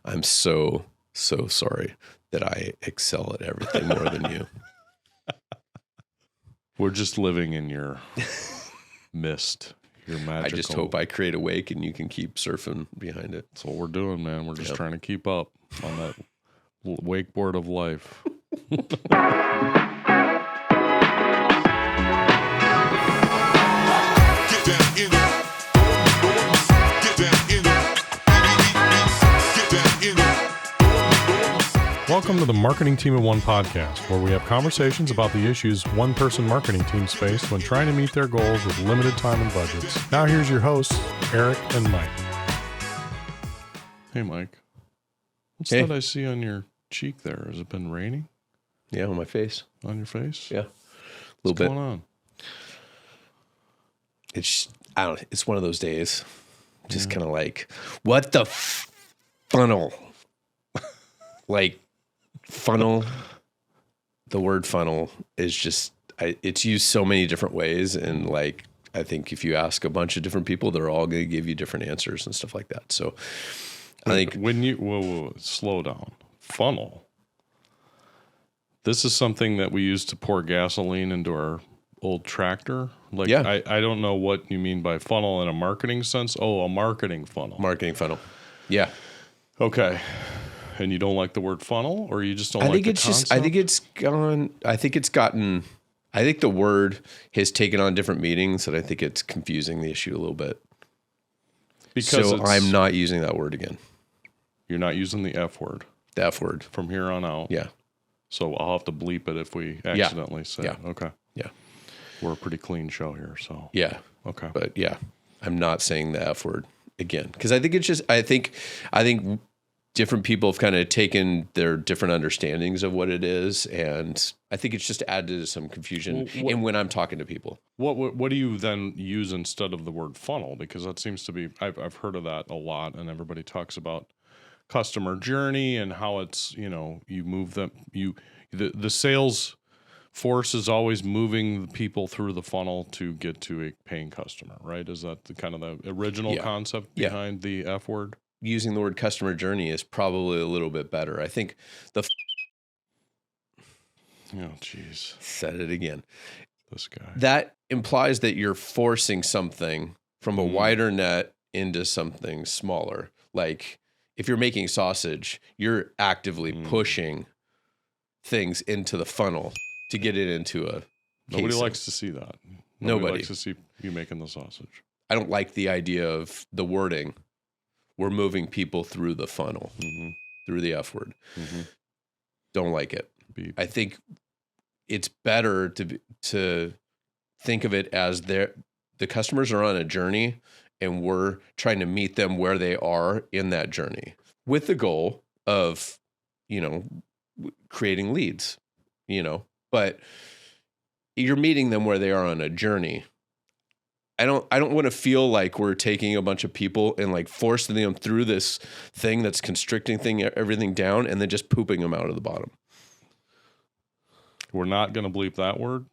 I'm so sorry that I excel at everything more than you. We're just living in your mist, your magical. I just hope I create a wake and you can keep surfing behind it. That's what we're doing, man. We're just trying to keep up on that wakeboard of life. Welcome to the Marketing Team of One podcast, where we have conversations about the issues one-person marketing teams face when trying to meet their goals with limited time and budgets. Now here's your hosts, Eric and Mike. Hey, Mike. What's that I see on your cheek there? Has it been raining? Yeah, on my face. On your face? Yeah. What's going on? It's one of those days. Just kind of like, what the funnel? Like, funnel, the word funnel is just, it's used so many different ways. And like, I think if you ask a bunch of different people, they're all going to give you different answers and stuff like that. So I think when you, whoa, slow down. Funnel. This is something that we use to pour gasoline into our old tractor. Like, yeah. I don't know what you mean by funnel in a marketing sense. Oh, a marketing funnel. Marketing funnel. Yeah. Okay. And you don't like the word funnel, or you just don't like the concept? I think the word has taken on different meanings, and I think it's confusing the issue a little bit. Because I'm not using that word again. You're not using the F word? The F word. From here on out? Yeah. So I'll have to bleep it if we accidentally say it. Okay. Yeah. We're a pretty clean show here, so. Yeah. Okay. But yeah, I'm not saying the F word again, because I think it's just, I think different people have kind of taken their different understandings of what it is, and I think it's just added to some confusion when I'm talking to people. What do you then use instead of the word funnel? Because that seems to be, I've heard of that a lot, and everybody talks about customer journey and how it's, you move them, the sales force is always moving the people through the funnel to get to a paying customer, right? Is that the kind of the original concept behind the F word? Using the word customer journey is probably a little bit better. I think oh, geez. Said it again. This guy. That implies that you're forcing something from a wider net into something smaller. Like if you're making sausage, you're actively pushing things into the funnel to get it into a Nobody casing. likes to see that. Nobody likes to see you making the sausage. I don't like the idea of the wording. We're moving people through the funnel, through the F word. Don't like it. Beep. I think it's better to think of it as the customers are on a journey, and we're trying to meet them where they are in that journey with the goal of, creating leads, but you're meeting them where they are on a journey. I don't want to feel like we're taking a bunch of people and like forcing them through this thing that's constricting everything down, and then just pooping them out of the bottom. We're not going to bleep that word.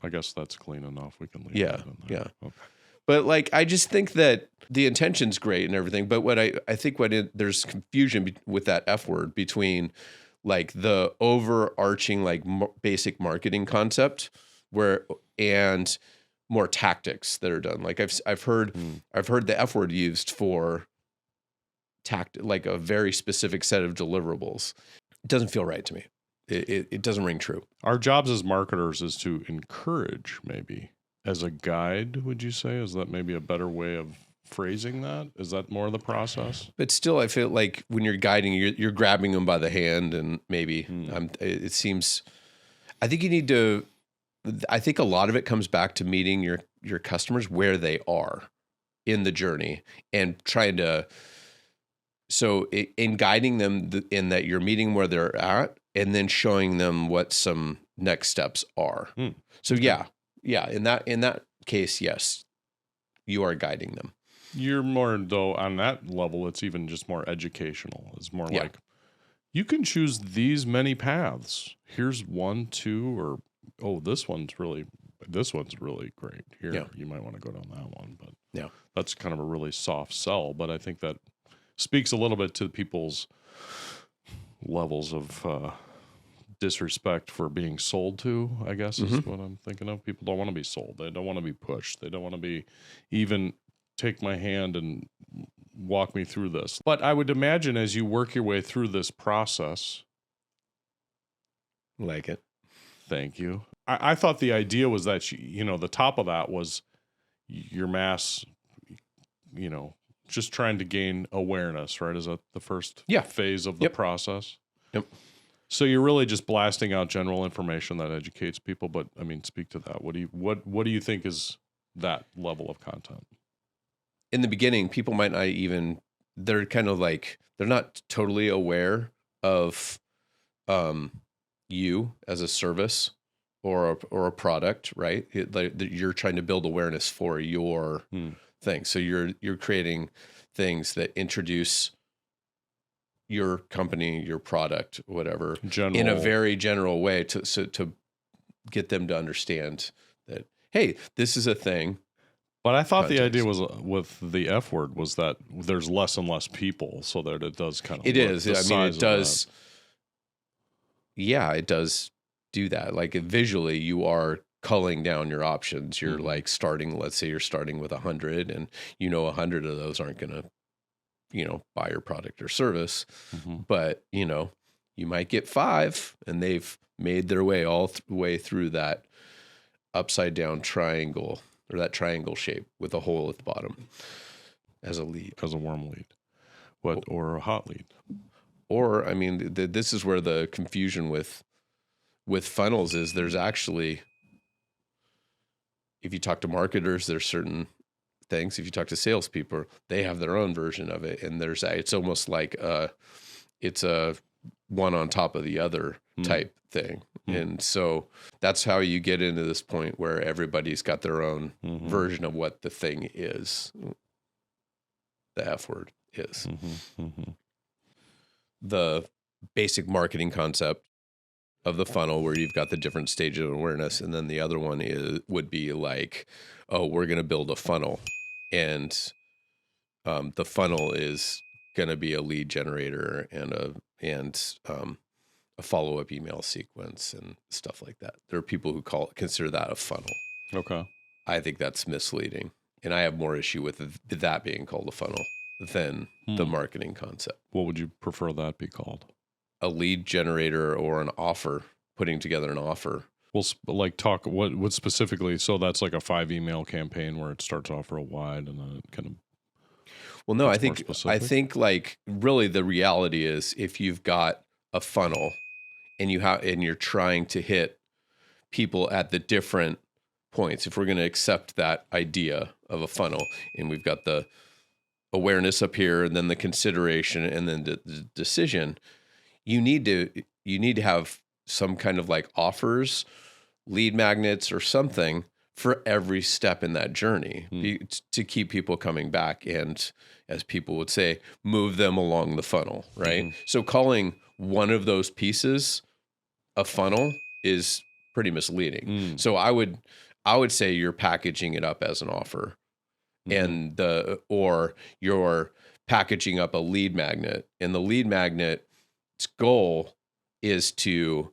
I guess that's clean enough. We can leave that in there. Yeah. Okay. But like, I just think that the intention's great and everything. But what I think there's confusion with that F word between like the overarching, like basic marketing concept and more tactics that are done. Like I've heard the F word used for like a very specific set of deliverables. It doesn't feel right to me. It doesn't ring true. Our jobs as marketers is to encourage, maybe as a guide. Would you say, is that maybe a better way of phrasing that? Is that more of the process? But still, I feel like when you're guiding, you're grabbing them by the hand, and maybe it seems. I think you need to. I think a lot of it comes back to meeting your customers where they are in the journey and trying to. So in guiding them in that you're meeting where they're at and then showing them what some next steps are. So yeah. In that case, yes, you are guiding them. You're more, though, on that level, it's even just more educational. It's more like, you can choose these many paths. Here's 1, 2, or, oh, this one's really great. Here, you might want to go down that one. But that's kind of a really soft sell. But I think that speaks a little bit to people's levels of disrespect for being sold to, I guess, is what I'm thinking of. People don't want to be sold. They don't want to be pushed. They don't want to be even take my hand and walk me through this. But I would imagine as you work your way through this process. Like it. Thank you. I thought the idea was that, the top of that was your mass, just trying to gain awareness, right? Is that the first phase of the process? Yep. So you're really just blasting out general information that educates people. But I mean, speak to that. What do you think is that level of content? In the beginning, people might not even, they're kind of like, they're not totally aware of you as a service or a product, right? You're trying to build awareness for your thing. So you're creating things that introduce your company, your product, whatever, in a very general way to get them to understand that, hey, this is a thing. But I thought the idea was with the F word was that there's less and less people, so that it does kind of. It is. I mean, it does. Yeah, it does do that. Like visually, you are culling down your options. You're like starting. Let's say you're starting with 100, and 100 of those aren't going to, buy your product or service. But you might get 5, and they've made their way all the way through that upside down triangle. Or that triangle shape with a hole at the bottom as a lead. As a warm lead. Or a hot lead. Or, I mean, this is where the confusion with funnels is. There's actually, if you talk to marketers, there's certain things. If you talk to salespeople, they have their own version of it. And it's almost like it's a one on top of the other type thing. And so that's how you get into this point where everybody's got their own version of what the thing is. The F word is. The basic marketing concept of the funnel where you've got the different stages of awareness. And then the other one would be like, oh, we're going to build a funnel. And the funnel is going to be a lead generator and a follow-up email sequence and stuff like that. There are people who consider that a funnel. Okay. I think that's misleading. And I have more issue with that being called a funnel than the marketing concept. What would you prefer that be called? A lead generator or an offer, putting together an offer. Well, like talk, what specifically, so that's like a 5 email campaign where it starts off real wide and then it kind of. Well, no, I think like really the reality is if you've got a funnel and you're trying to hit people at the different points, if we're going to accept that idea of a funnel, and we've got the awareness up here and then the consideration and then the decision, you need to have some kind of like offers, lead magnets or something for every step in that journey to keep people coming back and, as people would say, move them along the funnel, right? So calling one of those pieces a funnel is pretty misleading. So I would say you're packaging it up as an offer, and or you're packaging up a lead magnet, and the lead magnet's goal is to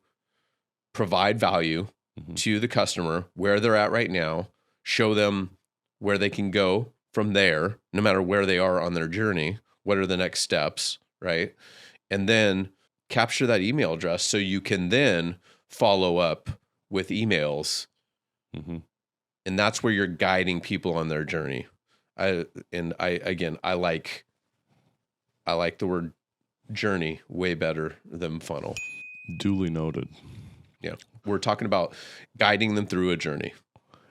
provide value to the customer where they're at right now, show them where they can go from there, no matter where they are on their journey, what are the next steps, right? And then capture that email address so you can then follow up with emails. And that's where you're guiding people on their journey. I like the word journey way better than funnel. Duly noted. Yeah. We're talking about guiding them through a journey.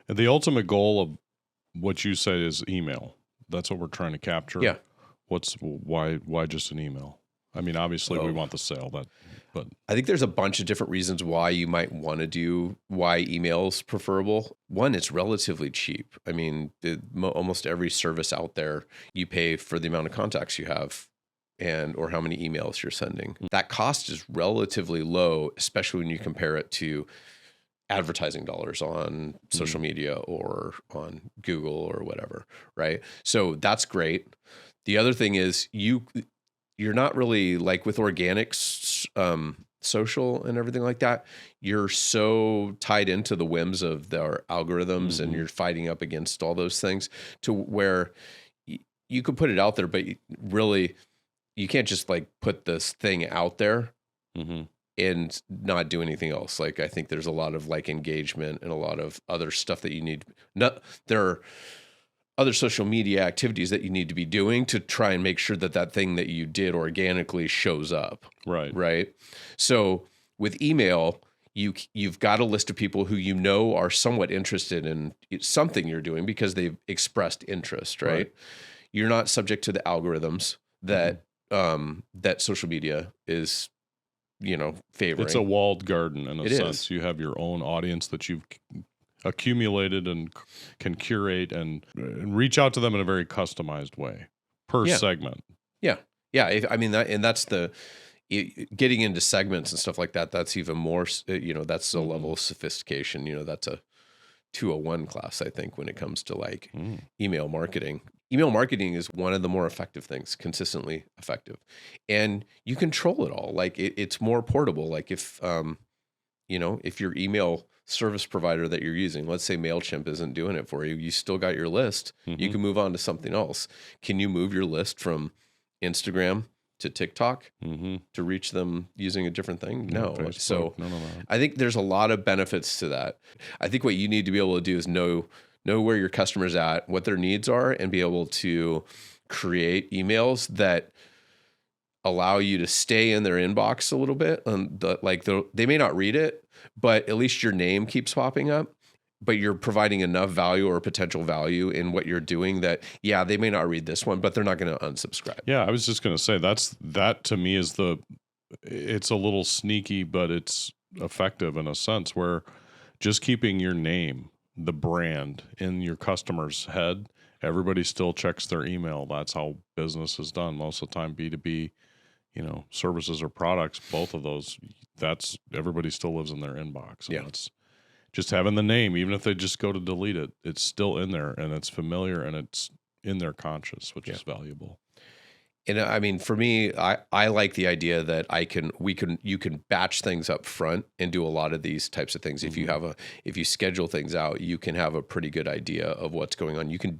And the ultimate goal of what you said is email. That's what we're trying to capture. Yeah. Why just an email? I mean, obviously we want the sale, but I think there's a bunch of different reasons why you might want to do why email's preferable. One, it's relatively cheap. I mean, almost every service out there, you pay for the amount of contacts you have or how many emails you're sending. That cost is relatively low, especially when you compare it to advertising dollars on social media or on Google or whatever, right? So that's great. The other thing is you're not really like with organic social and everything like that. You're so tied into the whims of their algorithms and you're fighting up against all those things to where you could put it out there, but really you can't just like put this thing out there and not do anything else. Like I think there's a lot of like engagement and a lot of other stuff that you need. There are other social media activities that you need to be doing to try and make sure that that thing that you did organically shows up. Right. So with email, you've got a list of people who you know are somewhat interested in something you're doing because they've expressed interest, right? You're not subject to the algorithms that that social media is, favoring. It's a walled garden in a sense. You have your own audience that you've accumulated and can curate and reach out to them in a very customized way per segment. Yeah. I mean that's getting into segments and stuff like that. That's even more, that's a level of sophistication. That's a 201 class, I think, when it comes to like email marketing. Email marketing is one of the more effective things, consistently effective, and you control it all. Like it's more portable. Like if your email service provider that you're using, let's say MailChimp isn't doing it for you, you still got your list. You can move on to something else. Can you move your list from Instagram to TikTok to reach them using a different thing? No. So no. I think there's a lot of benefits to that. I think what you need to be able to do is know where your customer's at, what their needs are, and be able to create emails that allow you to stay in their inbox a little bit. They may not read it, but at least your name keeps popping up, but you're providing enough value or potential value in what you're doing that, they may not read this one, but they're not going to unsubscribe. Yeah, I was just going to say that to me is it's a little sneaky, but it's effective in a sense where just keeping your name, the brand in your customer's head, everybody still checks their email. That's how business is done. Most of the time, B2B, services or products, both of those, that's everybody still lives in their inbox. And that's just having the name, even if they just go to delete it, it's still in there and it's familiar and it's in their conscious, which is valuable. And I mean, for me, I like the idea that you can batch things up front and do a lot of these types of things. If you schedule things out, you can have a pretty good idea of what's going on. You could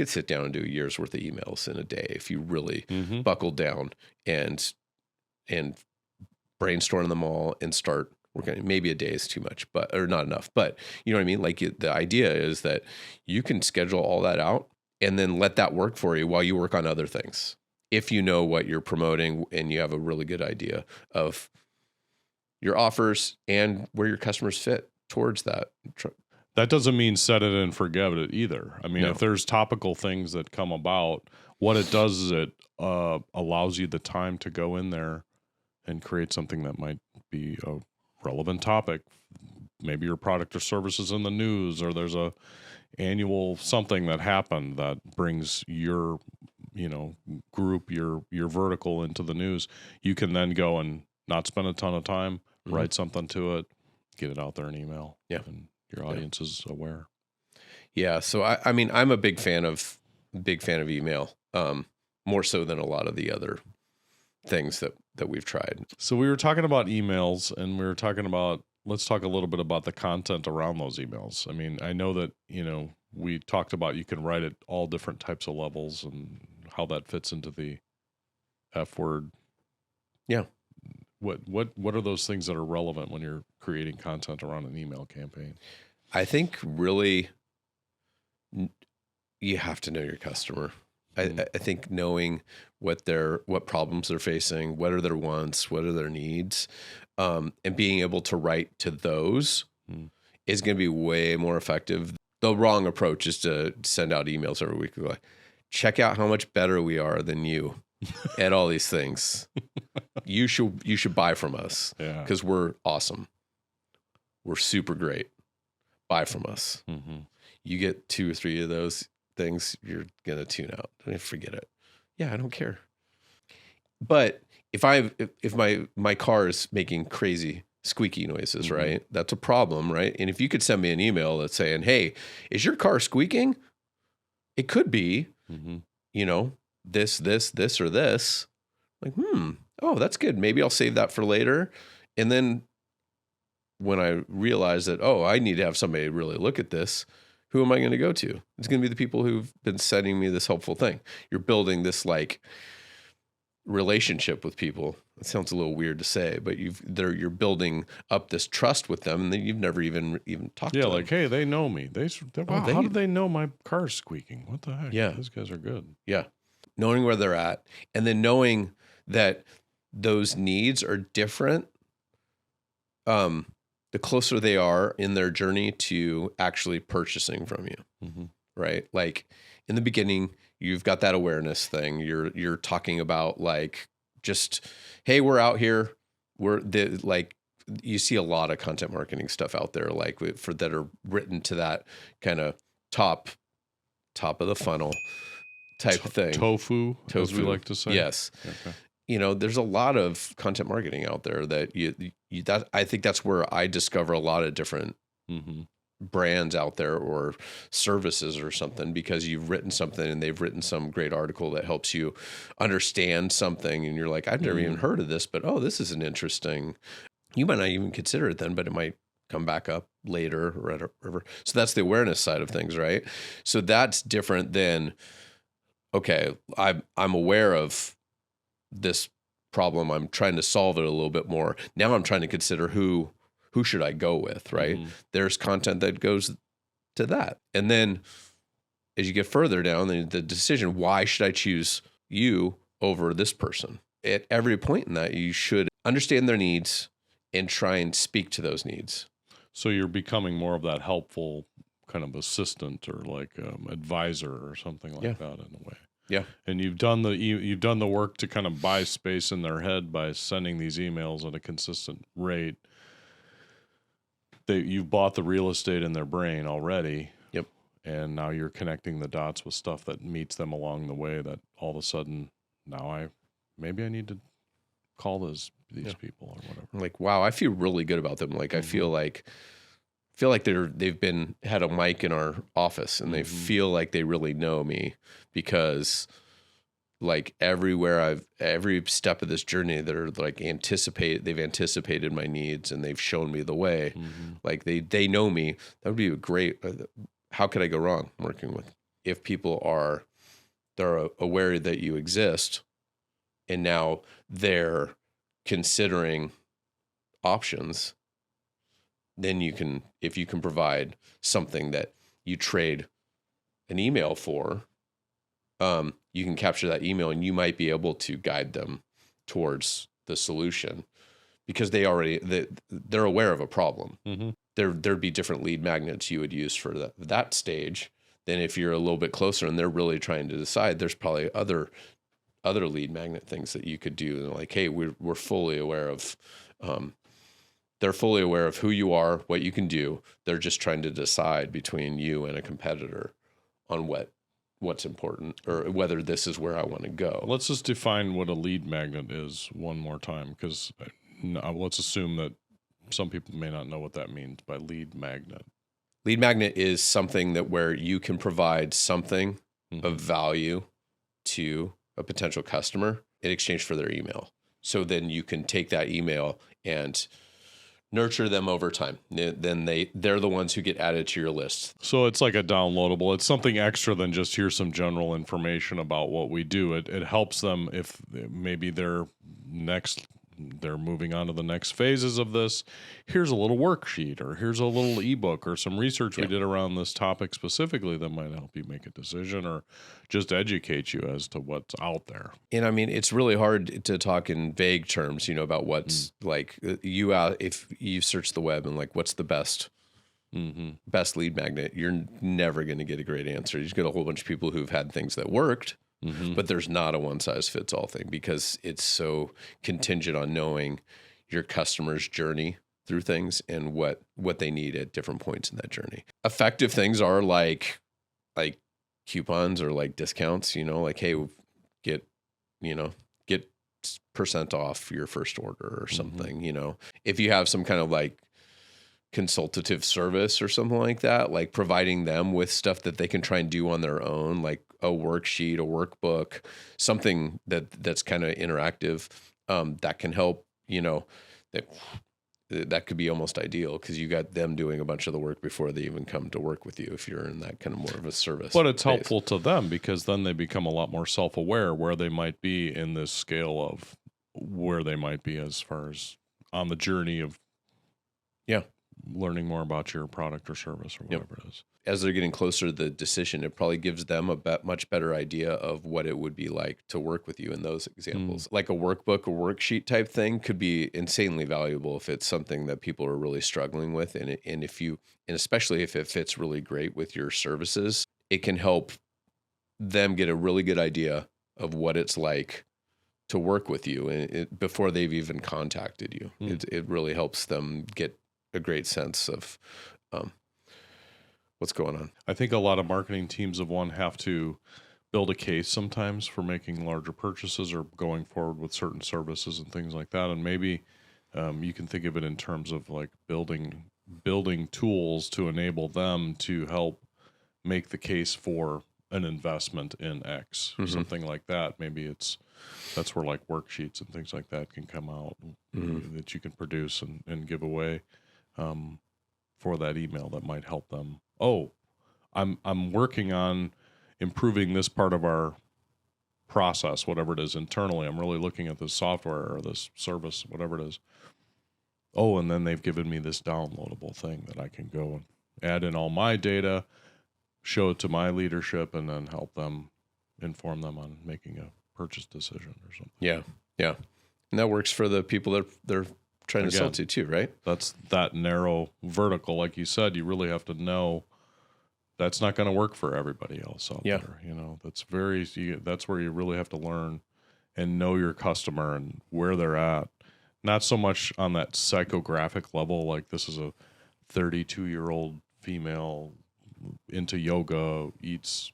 sit down and do a year's worth of emails in a day if you really buckled down and brainstorm them all and start working. Maybe a day is too much, or not enough, but you know what I mean? Like the idea is that you can schedule all that out and then let that work for you while you work on other things. If you know what you're promoting and you have a really good idea of your offers and where your customers fit towards that. That doesn't mean set it and forget it either. I mean, if there's topical things that come about, what it does is it allows you the time to go in there and create something that might be a relevant topic. Maybe your product or service is in the news, or there's a annual something that happened that brings your group, your vertical into the news. You can then go and not spend a ton of time, write something to it, get it out there in email. And your audience is aware. Yeah. So I mean, I'm a big fan of email, more so than a lot of the other things that we've tried. So we were talking about emails, and we were talking about, let's talk a little bit about the content around those emails. I mean, I know that, we talked about you can write at all different types of levels and how that fits into the F word. Yeah. What are those things that are relevant when you're creating content around an email campaign? I think really you have to know your customer. I think knowing what problems they're facing, what are their wants, what are their needs, and being able to write to those is going to be way more effective. The wrong approach is to send out emails every week. Like, check out how much better we are than you at all these things. You should buy from us because we're awesome. We're super great. Buy from us. You get 2 or 3 of those things, you're going to tune out. Forget it. Yeah, I don't care. But if my car is making crazy squeaky noises, right? That's a problem, right? And if you could send me an email that's saying, "Hey, is your car squeaking?" It could be, Mm-hmm. this, or this. Like, oh, that's good. Maybe I'll save that for later. And then when I realize that, oh, I need to have somebody really look at this, who am I going to go to? It's going to be the people who've been sending me this helpful thing. You're building this like relationship with people. It sounds a little weird to say, but you're building up this trust with them, and then you've never even talked to them. Yeah, like, hey, they know me. How did they know my car's squeaking? What the heck? Yeah. These guys are good. Yeah. Knowing where they're at, and then knowing that those needs are different. The closer they are in their journey to actually purchasing from you, Mm-hmm. right? Like in the beginning, you've got that awareness thing. You're talking about like just, hey, we're out here. You see a lot of content marketing stuff out there, like that are written to that kind of top of the funnel type thing. Tofu, as we like to say. Yes. Okay. There's a lot of content marketing out there that I think that's where I discover a lot of different Mm-hmm. brands out there or services or something, because you've written something and they've written some great article that helps you understand something. And you're like, I've never even heard of this, but oh, this is an interesting, you might not even consider it then, but it might come back up later or whatever. So that's the awareness side of things, right? So that's different than, okay, I'm aware of this problem. I'm trying to solve it a little bit more. Now I'm trying to consider who should I go with, right? Mm-hmm. There's content that goes to that. And then as you get further down, the decision, why should I choose you over this person? At every point in that, you should understand their needs and try and speak to those needs. So you're becoming more of that helpful kind of assistant or like advisor or something like that in a way. Yeah. And you've done the work to kind of buy space in their head by sending these emails at a consistent rate. You've bought the real estate in their brain already. Yep. And now you're connecting the dots with stuff that meets them along the way, that all of a sudden now maybe I need to call these people or whatever. Like, wow, I feel really good about them. Like, I feel like they've had a mic in our office, and they feel like they really know me, because like every step of this journey, they're like they've anticipated my needs, and they've shown me the way. Like they know me. That would be a great, how could I go wrong working with, if people they're aware that you exist, and now they're considering options. Then if you can provide something that you trade an email for, you can capture that email, and you might be able to guide them towards the solution, because they're aware of a problem. Mm-hmm. There'd be different lead magnets you would use for that stage than if you're a little bit closer and they're really trying to decide. There's probably other lead magnet things that you could do. Like, hey, we're fully aware of, they're fully aware of who you are, what you can do. They're just trying to decide between you and a competitor on what's important, or whether this is where I want to go. Let's just define what a lead magnet is one more time, because let's assume that some people may not know what that means by lead magnet. Lead magnet is something where you can provide something of value to a potential customer in exchange for their email. So then you can take that email and nurture them over time. Then they're the ones who get added to your list. So it's like a downloadable. It's something extra than just here's some general information about what we do. It helps them if maybe they're moving on to the next phases of this. Here's a little worksheet, or here's a little ebook, or some research we did around this topic specifically that might help you make a decision, or just educate you as to what's out there. And I mean, it's really hard to talk in vague terms, about what's like if you search the web and like, what's the best lead magnet, you're never going to get a great answer. You just get a whole bunch of people who've had things that worked. But there's not a one-size-fits-all thing, because it's so contingent on knowing your customer's journey through things and what they need at different points in that journey. Effective things are like coupons or like discounts, like, hey, get % off your first order or something. If you have some kind of like consultative service or something like that, like providing them with stuff that they can try and do on their own, like a worksheet, a workbook, something that's kind of interactive, that can help, that could be almost ideal, because you got them doing a bunch of the work before they even come to work with you, if you're in that kind of more of a service. But it's helpful to them, because then they become a lot more self-aware where they might be in this scale of where they might be as far as on the journey of learning more about your product or service or whatever it is. As they're getting closer to the decision, it probably gives them a much better idea of what it would be like to work with you in those examples. Like a workbook or worksheet type thing could be insanely valuable if it's something that people are really struggling with. And especially if it fits really great with your services, it can help them get a really good idea of what it's like to work with you before they've even contacted you. It really helps them get a great sense of what's going on. I think a lot of marketing teams have to build a case sometimes for making larger purchases or going forward with certain services and things like that. And maybe you can think of it in terms of like building tools to enable them to help make the case for an investment in X or something like that. Maybe that's where like worksheets and things like that can come out that you can produce and give away for that email that might help them. Oh, I'm working on improving this part of our process, whatever it is internally. I'm really looking at this software or this service, whatever it is. Oh, and then they've given me this downloadable thing that I can go and add in all my data, show it to my leadership, and then help them, inform them on making a purchase decision or something. Yeah. And that works for the people that they're trying to sell to too, right? That's that narrow vertical. Like you said, you really have to know that's not going to work for everybody else out there. That's where you really have to learn and know your customer and where they're at. Not so much on that psychographic level, like this is a 32-year-old female into yoga, eats,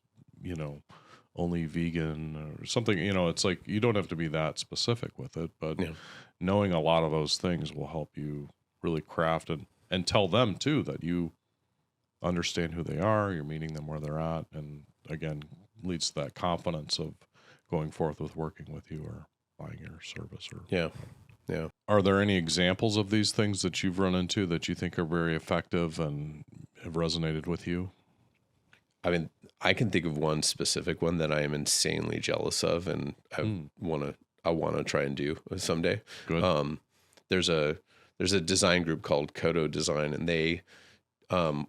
only vegan or something. It's like you don't have to be that specific with it, but knowing a lot of those things will help you really craft and tell them too that you understand who they are, you're meeting them where they're at, and again, leads to that confidence of going forth with working with you or buying your service. Yeah. Are there any examples of these things that you've run into that you think are very effective and have resonated with you? I mean, I can think of one specific one that I am insanely jealous of, and I want to try and do someday. Good. There's a design group called Kodo Design, and they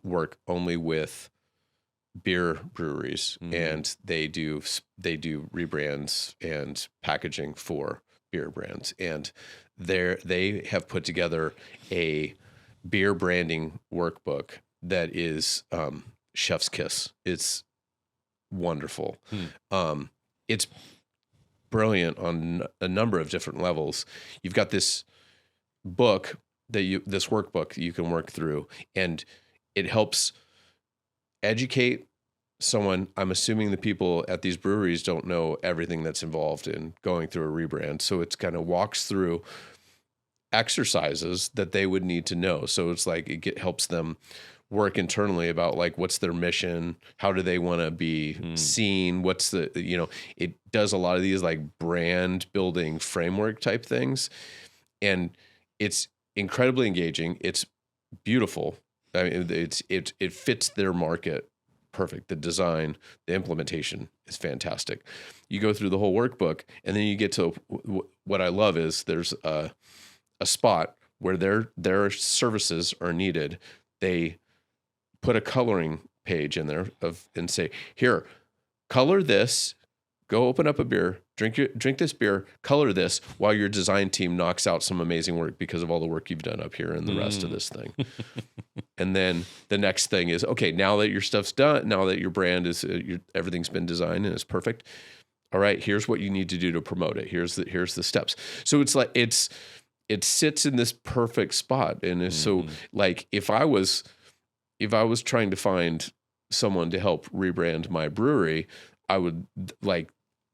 work only with beer breweries, and they do rebrands and packaging for beer brands, and they have put together a beer branding workbook that is chef's kiss. It's wonderful. It's brilliant on a number of different levels. You've got this book this workbook you can work through, and it helps educate someone. I'm assuming the people at these breweries don't know everything that's involved in going through a rebrand. So it's kind of walks through exercises that they would need to know. So it's like helps them work internally about like, what's their mission? How do they want to be seen? What's it does a lot of these like brand building framework type things. And it's incredibly engaging. It's beautiful. I mean, it fits their market perfect. The design, the implementation is fantastic. You go through the whole workbook, and then you get to what I love is there's a spot where their services are needed. They put a coloring page in there and say, here, color this. Go open up a beer, drink this beer, color this while your design team knocks out some amazing work because of all the work you've done up here and the rest of this thing. And then the next thing is, okay, now that your stuff's done, now that your brand is, everything's been designed and it's perfect. All right, here's what you need to do to promote it. Here's the steps. So it's like, it sits in this perfect spot. And so like, if I was trying to find someone to help rebrand my brewery, I would like,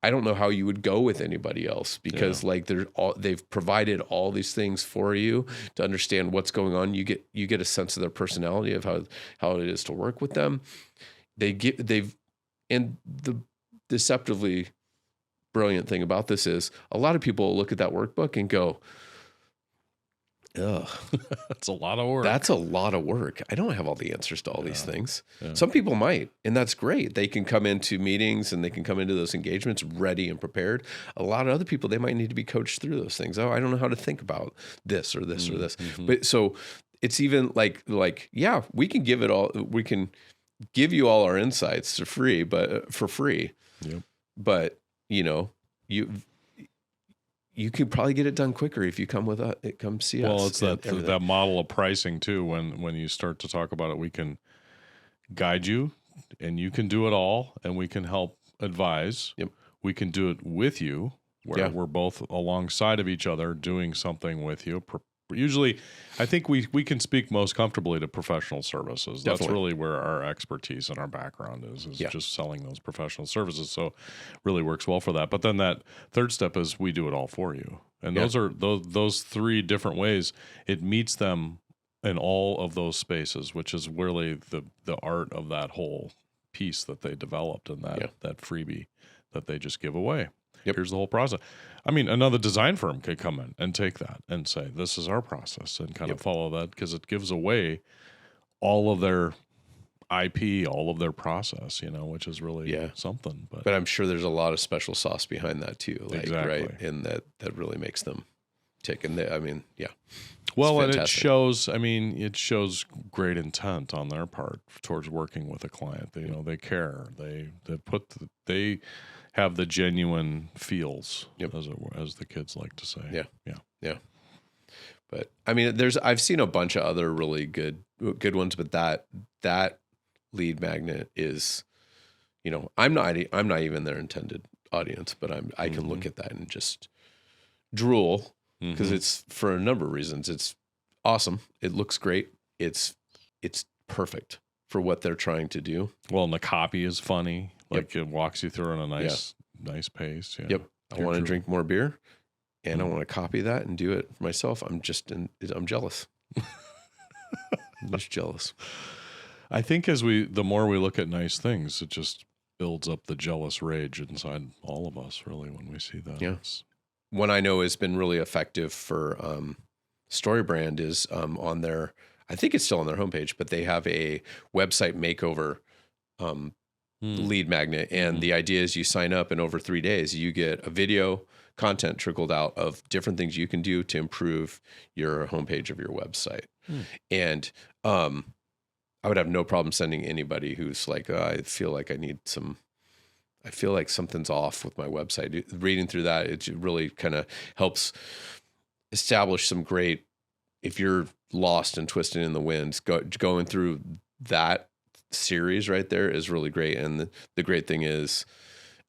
I don't know how you would go with anybody else, because like they've provided all these things for you to understand what's going on. You get a sense of their personality, of how it is to work with them. And the deceptively brilliant thing about this is a lot of people look at that workbook and go, ugh, that's a lot of work. That's a lot of work. I don't have all the answers to all these things. Yeah. Some people might, and that's great. They can come into meetings and they can come into those engagements ready and prepared. A lot of other people, they might need to be coached through those things. Oh, I don't know how to think about this or this or this. But so it's even like, yeah, we can give it all. We can give you all our insights for free. Yep. But you could probably get it done quicker if you come see us. Well, it's that model of pricing too. When you start to talk about it, we can guide you, and you can do it all, and we can help advise. Yep. We can do it with you, where we're both alongside of each other doing something with you. Usually, I think we can speak most comfortably to professional services. Definitely. That's really where our expertise and our background is just selling those professional services. So really works well for that. But then that third step is we do it all for you. And those are those three different ways. It meets them in all of those spaces, which is really the art of that whole piece that they developed, and that freebie that they just give away. Yep. Here's the whole process. I mean, another design firm could come in and take that and say, this is our process, and kind of follow that, because it gives away all of their IP, all of their process, which is really something. But I'm sure there's a lot of special sauce behind that too. Exactly. Right? And that really makes them tick. And well, and it shows great intent on their part towards working with a client. They care. They have the genuine feels, as the kids like to say. Yeah. But I mean, I've seen a bunch of other really good ones, but that lead magnet is, I'm not even their intended audience, but I can look at that and just drool, because it's, for a number of reasons, it's awesome. It looks great. It's perfect for what they're trying to do. Well, and the copy is funny. It walks you through in a nice pace. Yeah. Yep. I want to drink more beer, and I want to copy that and do it for myself. I'm jealous. I'm just jealous. I think the more we look at nice things, it just builds up the jealous rage inside all of us, really, when we see that. Yeah. One I know has been really effective for StoryBrand is on their, I think it's still on their homepage, but they have a website makeover lead magnet. And the idea is you sign up, and over 3 days, you get a video content trickled out of different things you can do to improve your homepage of your website. And I would have no problem sending anybody who's like, I feel like something's off with my website. Reading through that, it really kind of helps establish some great, if you're lost and twisting in the winds, going through that series right there is really great. And the great thing is,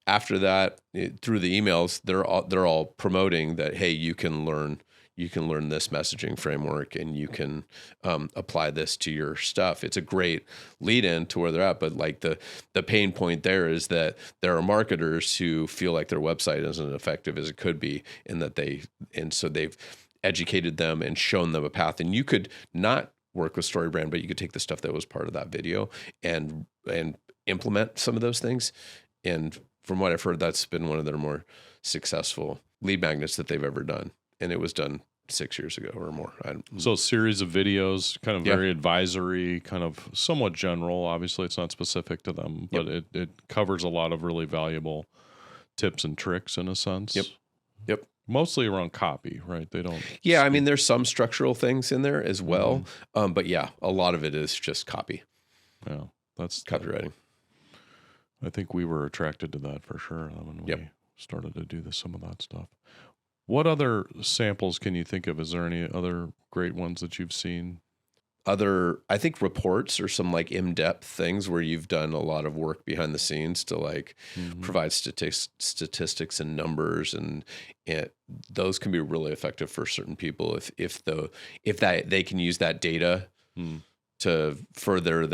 after that, through the emails, they're all promoting that, hey, you can learn this messaging framework, and you can apply this to your stuff. It's a great lead in to where they're at. But like the pain point there is that there are marketers who feel like their website isn't effective as it could be, and so they've educated them and shown them a path. And you could not work with StoryBrand, but you could take the stuff that was part of that video and implement some of those things. And from what I've heard, that's been one of their more successful lead magnets that they've ever done. And it was done 6 years ago or more. So a series of videos, kind of very advisory, kind of somewhat general. Obviously, it's not specific to them, but it covers a lot of really valuable tips and tricks in a sense. Yep. Mostly around copy, right? They don't. Yeah, I mean, there's some structural things in there as well. But yeah, a lot of it is just copy. Yeah, that's copywriting. I think we were attracted to that for sure when we started to do some of that stuff. What other samples can you think of? Is there any other great ones that you've seen? I think reports or some like in-depth things where you've done a lot of work behind the scenes to like provide statistics and numbers, and those can be really effective for certain people if they can use that data to further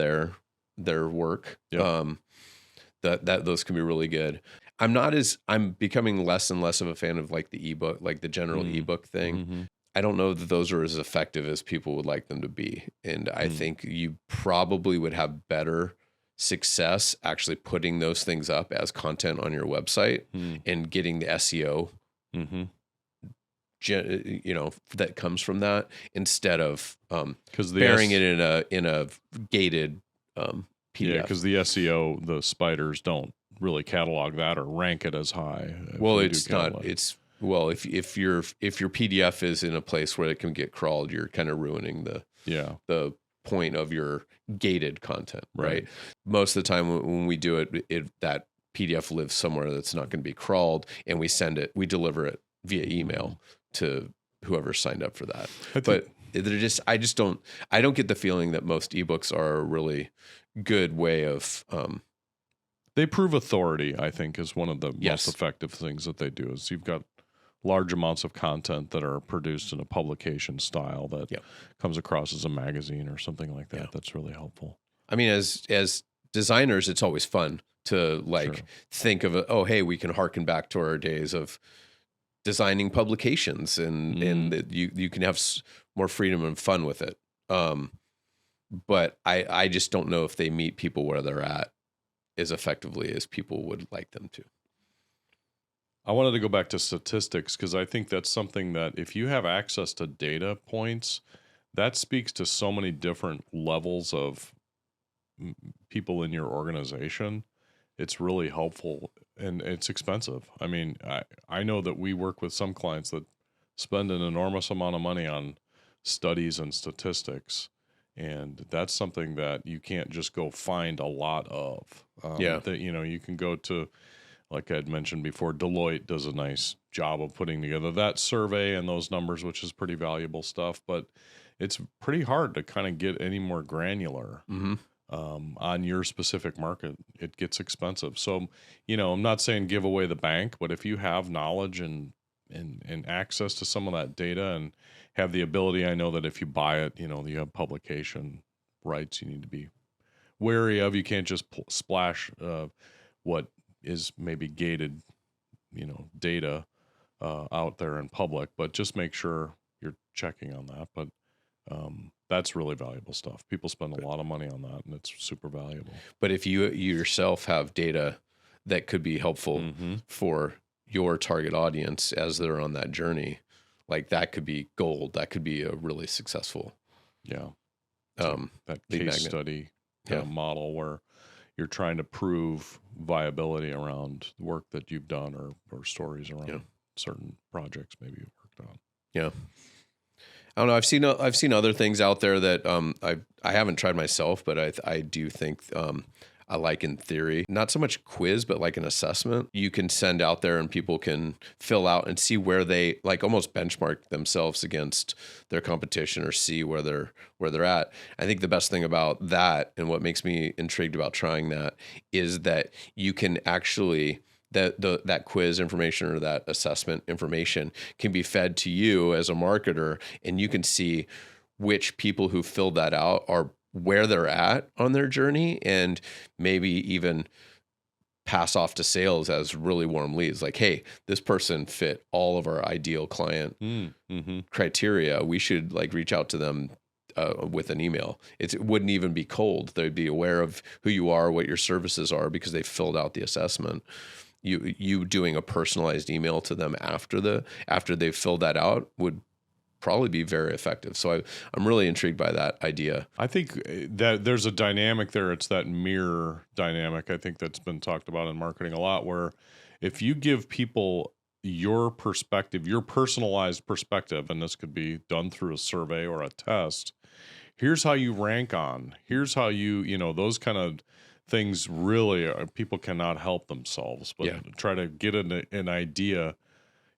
their work. That those can be really good. I'm becoming less and less of a fan of like the ebook, like the general ebook thing. Mm-hmm. I don't know that those are as effective as people would like them to be. And I think you probably would have better success actually putting those things up as content on your website and getting the SEO, that comes from that instead of bearing it in a gated PDF. Yeah, because the SEO, the spiders don't really catalog that or rank it as high. Well, it's not. It's well, if your PDF is in a place where it can get crawled, you're kind of ruining the point of your gated content, right? Most of the time when we do it, that PDF lives somewhere that's not going to be crawled, and we deliver it via email to whoever signed up for that. But I don't get the feeling that most ebooks are a really good way of. They prove authority, I think, is one of the most effective things that they do. Is you've got large amounts of content that are produced in a publication style that comes across as a magazine or something like that. That's really helpful. I mean, as designers, it's always fun to think of hey, we can harken back to our days of designing publications, and that you can have more freedom and fun with it. But I just don't know if they meet people where they're at as effectively as people would like them to. I wanted to go back to statistics because I think that's something that if you have access to data points, that speaks to so many different levels of people in your organization. It's really helpful, and it's expensive. I mean, I know that we work with some clients that spend an enormous amount of money on studies and statistics. And that's something that you can't just go find a lot of. That, you can go to, like I'd mentioned before, Deloitte does a nice job of putting together that survey and those numbers, which is pretty valuable stuff. But it's pretty hard to kind of get any more granular on your specific market. It gets expensive. So, I'm not saying give away the bank, but if you have knowledge and access to some of that data and have the ability, I know that if you buy it, you have publication rights you need to be wary of. You can't just splash what is maybe gated, data out there in public, but just make sure you're checking on that. But that's really valuable stuff. People spend a lot of money on that, and it's super valuable. But if you yourself have data that could be helpful for your target audience as they're on that journey, like that could be gold. That could be a really successful, that case study model where you're trying to prove viability around work that you've done or stories around certain projects maybe you've worked on. Yeah, I don't know. I've seen other things out there that I haven't tried myself, but I do think I like in theory, not so much quiz, but like an assessment you can send out there and people can fill out and see where they like almost benchmark themselves against their competition or see where they're at. I think the best thing about that and what makes me intrigued about trying that is that you can actually that quiz information or that assessment information can be fed to you as a marketer, and you can see which people who filled that out are where they're at on their journey, and maybe even pass off to sales as really warm leads. Like, hey, this person fit all of our ideal client criteria. We should like reach out to them with an email. It wouldn't even be cold. They'd be aware of who you are, what your services are, because they filled out the assessment. You doing a personalized email to them after they've filled that out would probably be very effective. So I'm really intrigued by that idea. I think that there's a dynamic there. It's that mirror dynamic. I think that's been talked about in marketing a lot, where if you give people your perspective, your personalized perspective, and this could be done through a survey or a test, here's how you rank on, here's how those kind of things really people cannot help themselves, but try to get an idea.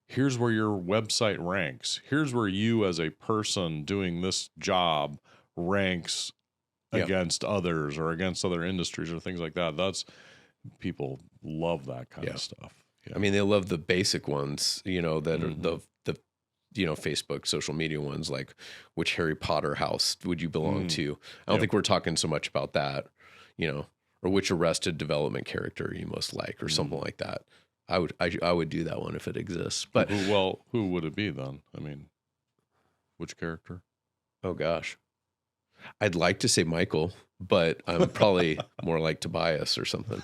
Here's where your website ranks. Here's where you as a person doing this job ranks against others or against other industries or things like that. People love that kind of stuff. Yeah. I mean, they love the basic ones, that are the Facebook, social media ones, like which Harry Potter house would you belong to? I don't think we're talking so much about that, or which Arrested Development character you most like or something like that. I would do that one if it exists. But who would it be then? I mean, which character? Oh gosh, I'd like to say Michael, but I'm probably more like Tobias or something.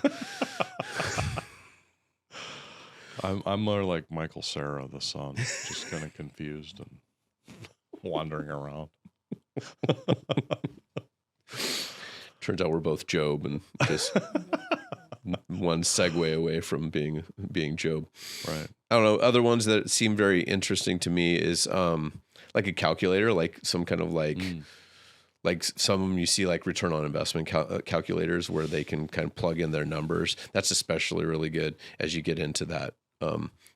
I'm more like Michael Cera, the son, just kind of confused and wandering around. Turns out we're both Job, and just one segue away from being Job. Right. I don't know. Other ones that seem very interesting to me is like a calculator, like some kind of like some of them you see like return on investment calculators where they can kind of plug in their numbers. That's especially really good as you get into that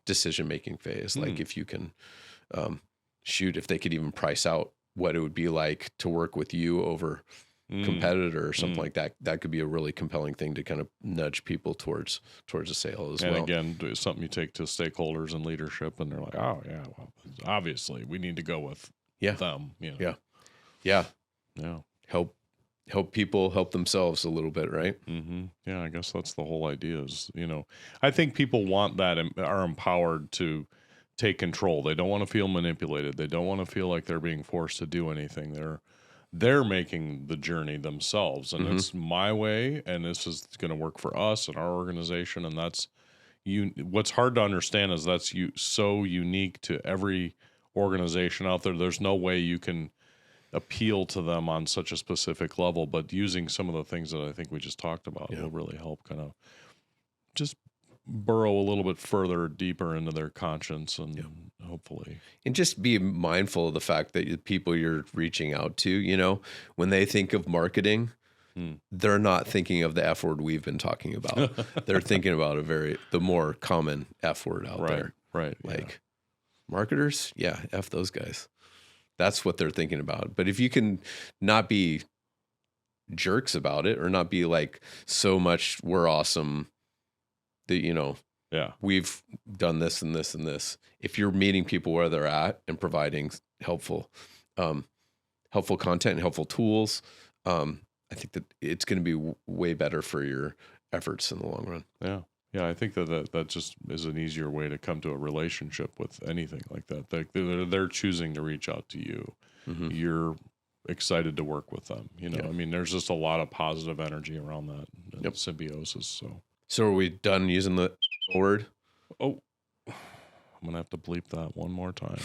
decision-making phase. Like if you can if they could even price out what it would be like to work with you over competitor or something like that, that could be a really compelling thing to kind of nudge people towards a sale as well. And again, it's something you take to stakeholders and leadership, and they're like, oh yeah, well, obviously we need to go with them. You know? Yeah. Help people help themselves a little bit, right? Mm-hmm. Yeah, I guess that's the whole idea is, I think people want that and are empowered to take control. They don't want to feel manipulated. They don't want to feel like they're being forced to do anything. They're making the journey themselves, and it's my way, and this is going to work for us and our organization. And that's what's hard to understand is that's so unique to every organization out there. There's no way you can appeal to them on such a specific level, but using some of the things that I think we just talked about will really help kind of just burrow a little bit further, deeper into their conscience, and hopefully. And just be mindful of the fact that the people you're reaching out to, when they think of marketing, they're not thinking of the F word we've been talking about. They're thinking about the more common F word out there. Right. Like marketers, F those guys. That's what they're thinking about. But if you can not be jerks about it, or not be like so much we're awesome that, we've done this and this and this. If you're meeting people where they're at and providing helpful content and helpful tools, I think that it's going to be way better for your efforts in the long run. Yeah. Yeah, I think that just is an easier way to come to a relationship with anything like that. They're choosing to reach out to you. Mm-hmm. You're excited to work with them. I mean, there's just a lot of positive energy around that and symbiosis. So are we done using the word? Oh, I'm going to have to bleep that one more time.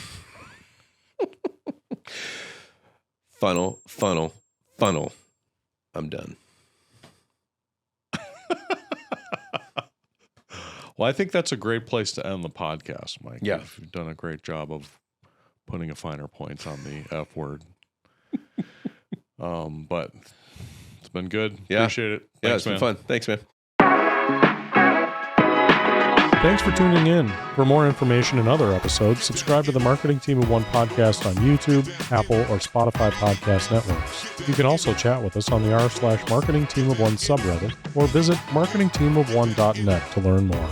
Funnel. I'm done. Well, I think that's a great place to end the podcast, Mike. Yeah. You've done a great job of putting a finer point on the F word. But it's been good. Yeah. Appreciate it. Thanks, it's been fun. Thanks, man. Thanks for tuning in. For more information and other episodes, subscribe to the Marketing Team of One podcast on YouTube, Apple, or Spotify podcast networks. You can also chat with us on the r/Marketing Team of One subreddit, or visit marketingteamofone.net to learn more.